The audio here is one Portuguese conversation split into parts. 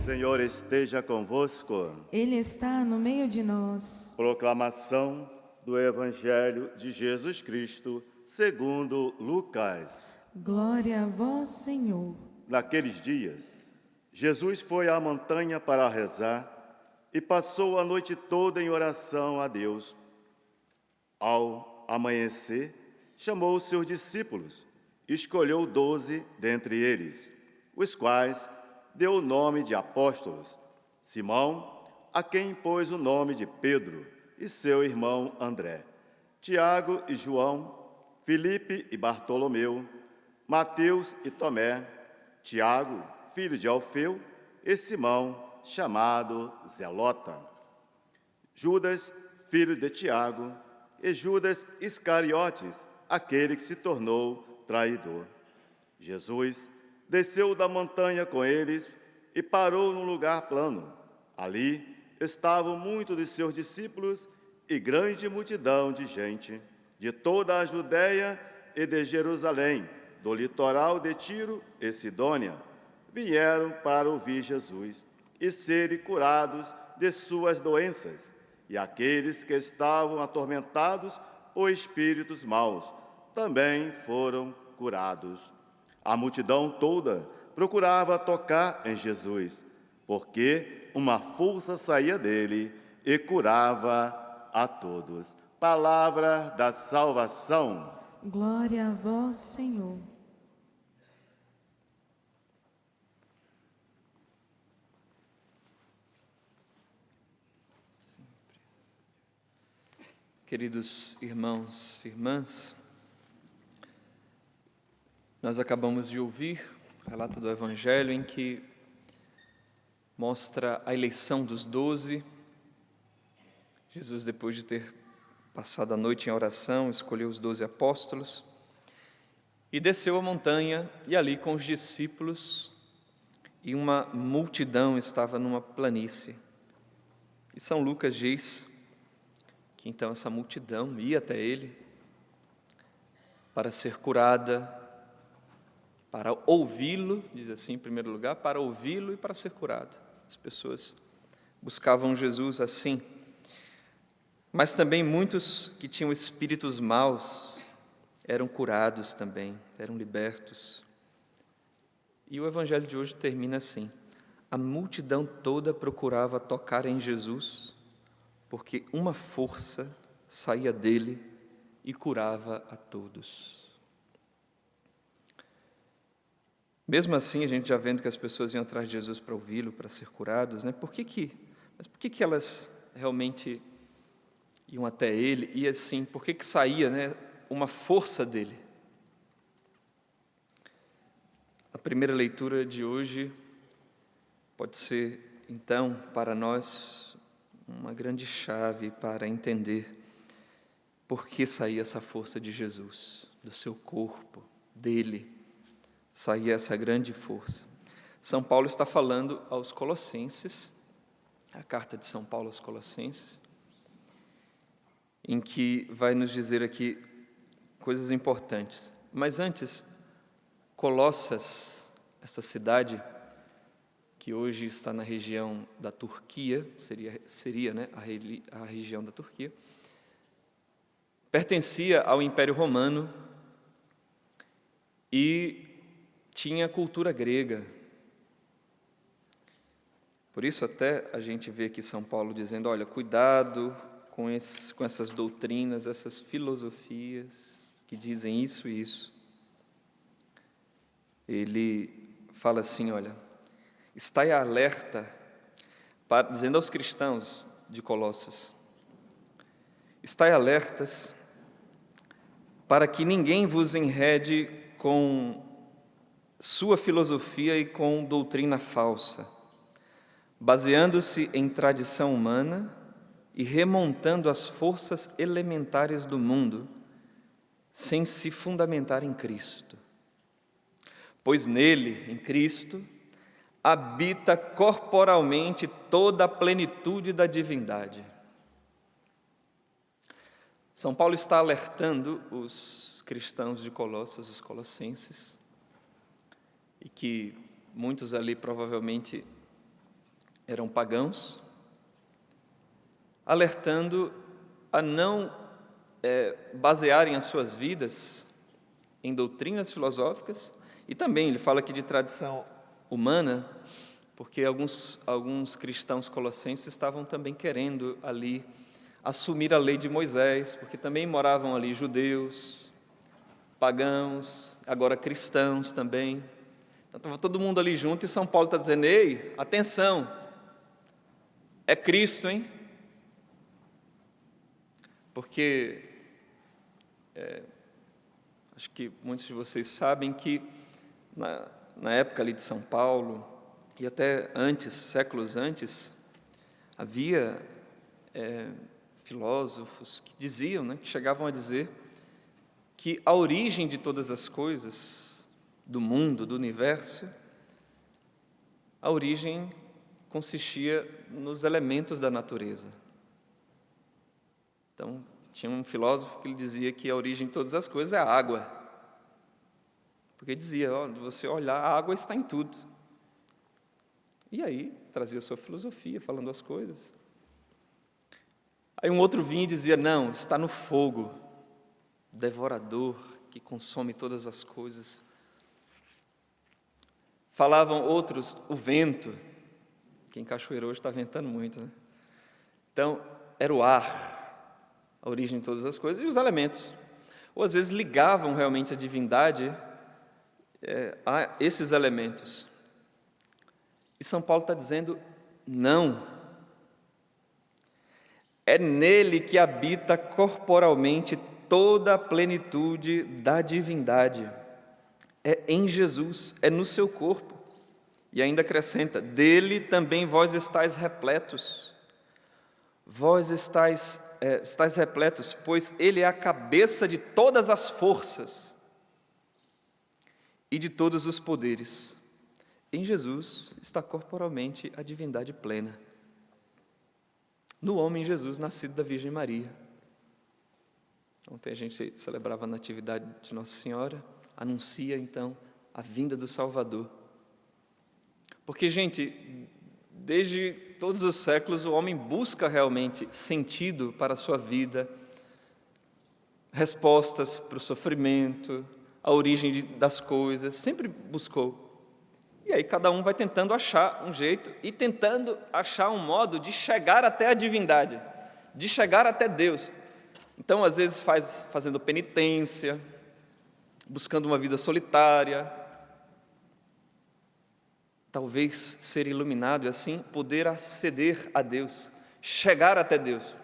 Senhor esteja convosco. Ele está no meio de nós. Proclamação do Evangelho de Jesus Cristo, segundo Lucas. Glória a vós, Senhor. Naqueles dias, Jesus foi à montanha para rezar e passou a noite toda em oração a Deus. Ao amanhecer, chamou os seus discípulos e escolheu 12 dentre eles, os quais deu o nome de apóstolos: Simão, a quem pôs o nome de Pedro, e seu irmão André, Tiago e João, Filipe e Bartolomeu, Mateus e Tomé, Tiago, filho de Alfeu, e Simão, chamado Zelota, Judas, filho de Tiago, e Judas Iscariotes, aquele que se tornou traidor. Jesus desceu da montanha com eles e parou num lugar plano. Ali estavam muitos de seus discípulos e grande multidão de gente, de toda a Judéia e de Jerusalém, do litoral de Tiro e Sidônia, vieram para ouvir Jesus e serem curados de suas doenças. E aqueles que estavam atormentados por espíritos maus também foram curados. A multidão toda procurava tocar em Jesus, porque uma força saía dele e curava a todos. Palavra da salvação. Glória a vós, Senhor. Queridos irmãos e irmãs, nós acabamos de ouvir o relato do Evangelho em que mostra a eleição dos 12. Jesus, depois de ter passado a noite em oração, escolheu os 12 apóstolos e desceu a montanha, e ali com os discípulos, e uma multidão estava numa planície. E São Lucas diz que então essa multidão ia até ele para ser curada, para ouvi-lo, diz assim em primeiro lugar, para ouvi-lo e para ser curado. As pessoas buscavam Jesus assim. Mas também muitos que tinham espíritos maus eram curados também, eram libertos. E o Evangelho de hoje termina assim: a multidão toda procurava tocar em Jesus, porque uma força saía dele e curava a todos. Mesmo assim, a gente já vendo que as pessoas iam atrás de Jesus para ouvi-lo, para ser curados, né? Por que elas realmente iam até ele? E assim, por que saía, né, uma força dele? A primeira leitura de hoje pode ser, então, para nós, uma grande chave para entender por que saía essa força de Jesus, do seu corpo, dele, saía essa grande força. São Paulo está falando aos Colossenses, a carta de São Paulo aos Colossenses, em que vai nos dizer aqui coisas importantes. Mas antes, Colossas, essa cidade que hoje está na região da Turquia, seria né, a região da Turquia, pertencia ao Império Romano e tinha cultura grega. Por isso até a gente vê aqui São Paulo dizendo, olha, cuidado com essas doutrinas, essas filosofias que dizem isso e isso. Ele fala assim, olha, estai alerta, dizendo aos cristãos de Colossos, estai alertas para que ninguém vos enrede com sua filosofia e com doutrina falsa, baseando-se em tradição humana e remontando as forças elementares do mundo, sem se fundamentar em Cristo. Pois nele, em Cristo, habita corporalmente toda a plenitude da divindade. São Paulo está alertando os cristãos de Colossos, os colossenses, e que muitos ali provavelmente eram pagãos, alertando a não basearem as suas vidas em doutrinas filosóficas, e também ele fala aqui de tradição humana, porque alguns cristãos colossenses estavam também querendo ali assumir a lei de Moisés, porque também moravam ali judeus, pagãos, agora cristãos também. Então estava todo mundo ali junto e São Paulo está dizendo: ei, atenção, é Cristo, hein? Porque acho que muitos de vocês sabem que na época ali de São Paulo, e até antes, séculos antes, havia filósofos que diziam, né, que chegavam a dizer que a origem de todas as coisas, do mundo, do universo, a origem consistia nos elementos da natureza. Então, tinha um filósofo que ele dizia que a origem de todas as coisas é a água. Porque dizia, você olhar, a água está em tudo. E aí, trazia a sua filosofia, falando as coisas. Aí um outro vinha e dizia, não, está no fogo, devorador, que consome todas as coisas. Falavam outros, o vento, que em Cachoeira hoje está ventando muito, né? Então, era o ar, a origem de todas as coisas, e os elementos. Ou às vezes ligavam realmente a divindade a esses elementos. E São Paulo está dizendo, não. É nele que habita corporalmente toda a plenitude da divindade. É em Jesus, é no seu corpo. E ainda acrescenta, dele também vós estáis repletos. Vós estáis repletos, pois ele é a cabeça de todas as forças e de todos os poderes. Em Jesus está corporalmente a divindade plena. No homem Jesus, nascido da Virgem Maria. Ontem a gente celebrava a natividade de Nossa Senhora, anuncia então a vinda do Salvador. Porque, gente, desde todos os séculos o homem busca realmente sentido para a sua vida, respostas para o sofrimento, a origem das coisas, sempre buscou. E aí cada um vai tentando achar um jeito e tentando achar um modo de chegar até a divindade, de chegar até Deus. Então, às vezes, fazendo penitência, buscando uma vida solitária, talvez ser iluminado e assim poder aceder a Deus, chegar até Deus.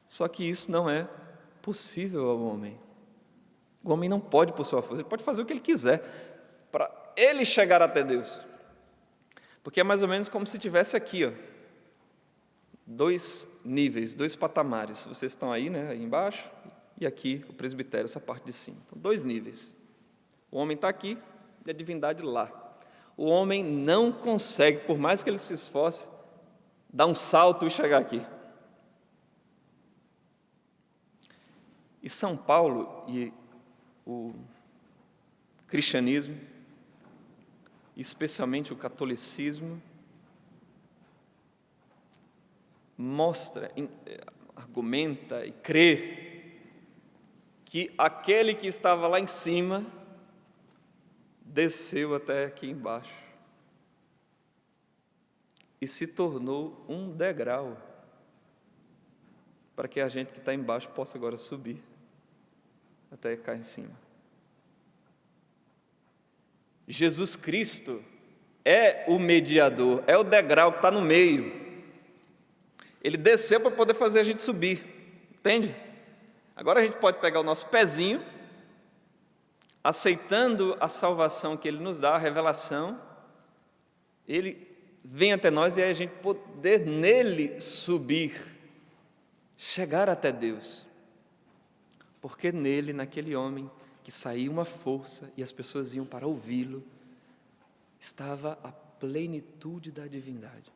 Só que isso não é possível ao homem. O homem não pode por sua força, ele pode fazer o que ele quiser para ele chegar até Deus. Porque é mais ou menos como se tivesse aqui, dois níveis, dois patamares. Vocês estão aí, né, aí embaixo, e aqui o presbitério, essa parte de cima. Então, dois níveis. O homem está aqui e a divindade lá. O homem não consegue, por mais que ele se esforce, dar um salto e chegar aqui. E São Paulo e o cristianismo, especialmente o catolicismo, mostra, argumenta e crê que aquele que estava lá em cima desceu até aqui embaixo e se tornou um degrau para que a gente que está embaixo possa agora subir até cá em cima. Jesus Cristo é o mediador, é o degrau que está no meio. Ele desceu para poder fazer a gente subir, entende? Agora a gente pode pegar o nosso pezinho, aceitando a salvação que Ele nos dá, a revelação, Ele vem até nós e aí a gente poder nele subir, chegar até Deus. Porque nele, naquele homem, que saía uma força e as pessoas iam para ouvi-lo, estava a plenitude da divindade.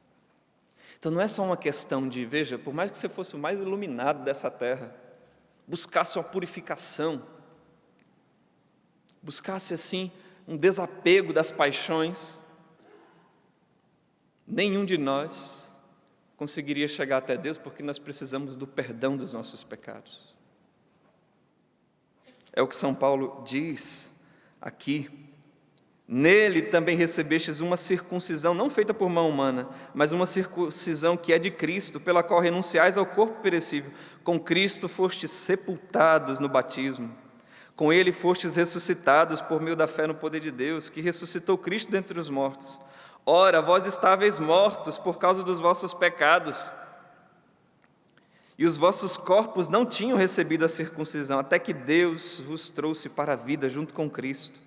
Então não é só uma questão de, veja, por mais que você fosse o mais iluminado dessa terra, buscasse uma purificação, buscasse assim um desapego das paixões, nenhum de nós conseguiria chegar até Deus, porque nós precisamos do perdão dos nossos pecados. É o que São Paulo diz aqui. Nele também recebestes uma circuncisão, não feita por mão humana, mas uma circuncisão que é de Cristo, pela qual renunciais ao corpo perecível. Com Cristo fostes sepultados no batismo. Com ele fostes ressuscitados por meio da fé no poder de Deus, que ressuscitou Cristo dentre os mortos. Ora, vós estáveis mortos por causa dos vossos pecados, e os vossos corpos não tinham recebido a circuncisão, até que Deus vos trouxe para a vida junto com Cristo,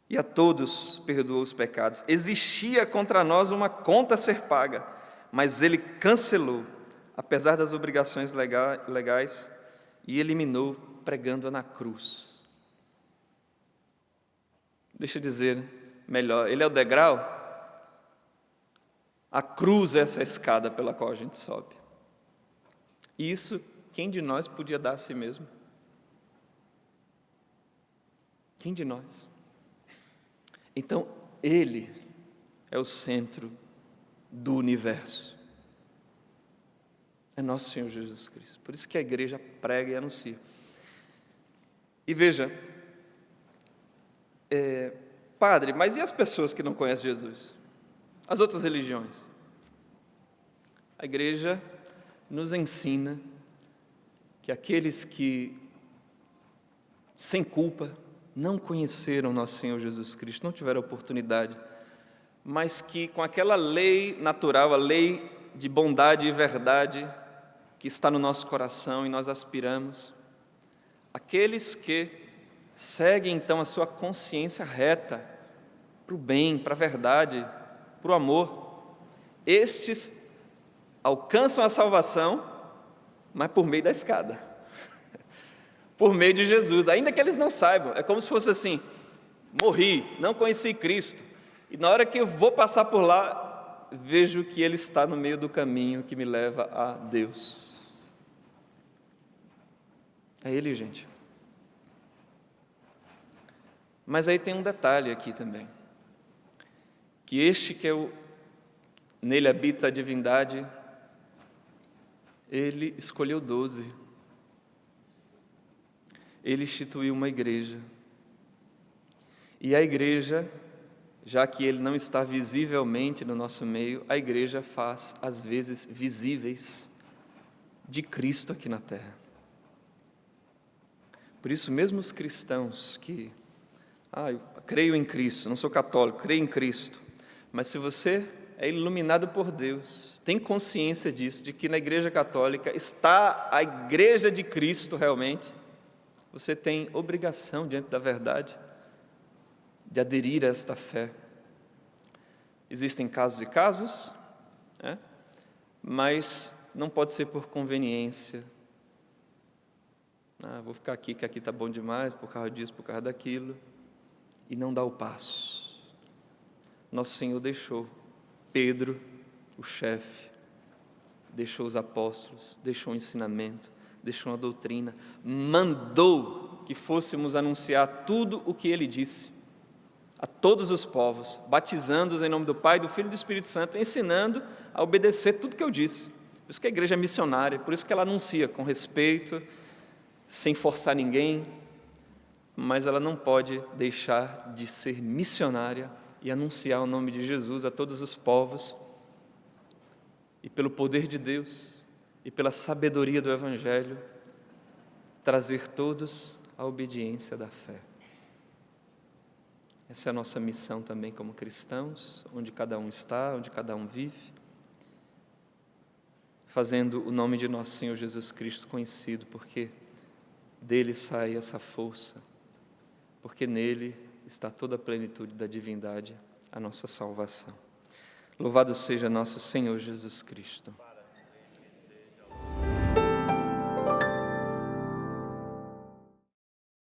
e a todos perdoou os pecados. Existia contra nós uma conta a ser paga, mas Ele cancelou, apesar das obrigações legais, e eliminou, pregando-a na cruz. Deixa eu dizer melhor, Ele é o degrau, a cruz é essa escada pela qual a gente sobe. E isso, quem de nós podia dar a si mesmo? Quem de nós? Então, Ele é o centro do universo. É nosso Senhor Jesus Cristo. Por isso que a igreja prega e anuncia. E veja, padre, mas e as pessoas que não conhecem Jesus? As outras religiões? A igreja nos ensina que aqueles que, sem culpa, não conheceram nosso Senhor Jesus Cristo, não tiveram oportunidade, mas que com aquela lei natural, a lei de bondade e verdade que está no nosso coração e nós aspiramos, aqueles que seguem então a sua consciência reta para o bem, para a verdade, para o amor, estes alcançam a salvação, mas por meio da escada, por meio de Jesus, ainda que eles não saibam. É como se fosse assim: morri, não conheci Cristo, e na hora que eu vou passar por lá, vejo que Ele está no meio do caminho que me leva a Deus. É Ele, gente. Mas aí tem um detalhe aqui também, que este que nele habita a divindade, Ele escolheu 12. Ele instituiu uma igreja. E a igreja, já que Ele não está visivelmente no nosso meio, a igreja faz as vezes visíveis de Cristo aqui na terra. Por isso, mesmo os cristãos que, eu creio em Cristo, não sou católico, creio em Cristo, mas se você é iluminado por Deus, tem consciência disso, de que na igreja católica está a igreja de Cristo realmente, você tem obrigação diante da verdade de aderir a esta fé. Existem casos e casos, mas não pode ser por conveniência. Vou ficar aqui, que aqui está bom demais, por causa disso, por causa daquilo, e não dá o passo. Nosso Senhor deixou Pedro, o chefe, deixou os apóstolos, deixou o ensinamento, deixou a doutrina, mandou que fôssemos anunciar tudo o que Ele disse a todos os povos, batizando-os em nome do Pai, do Filho e do Espírito Santo, ensinando a obedecer tudo que eu disse. Por isso que a igreja é missionária, por isso que ela anuncia com respeito, sem forçar ninguém, mas ela não pode deixar de ser missionária e anunciar o nome de Jesus a todos os povos, e pelo poder de Deus e pela sabedoria do Evangelho, trazer todos à obediência da fé. Essa é a nossa missão também como cristãos, onde cada um está, onde cada um vive, fazendo o nome de nosso Senhor Jesus Cristo conhecido, porque dele sai essa força, porque nele está toda a plenitude da divindade, a nossa salvação. Louvado seja nosso Senhor Jesus Cristo.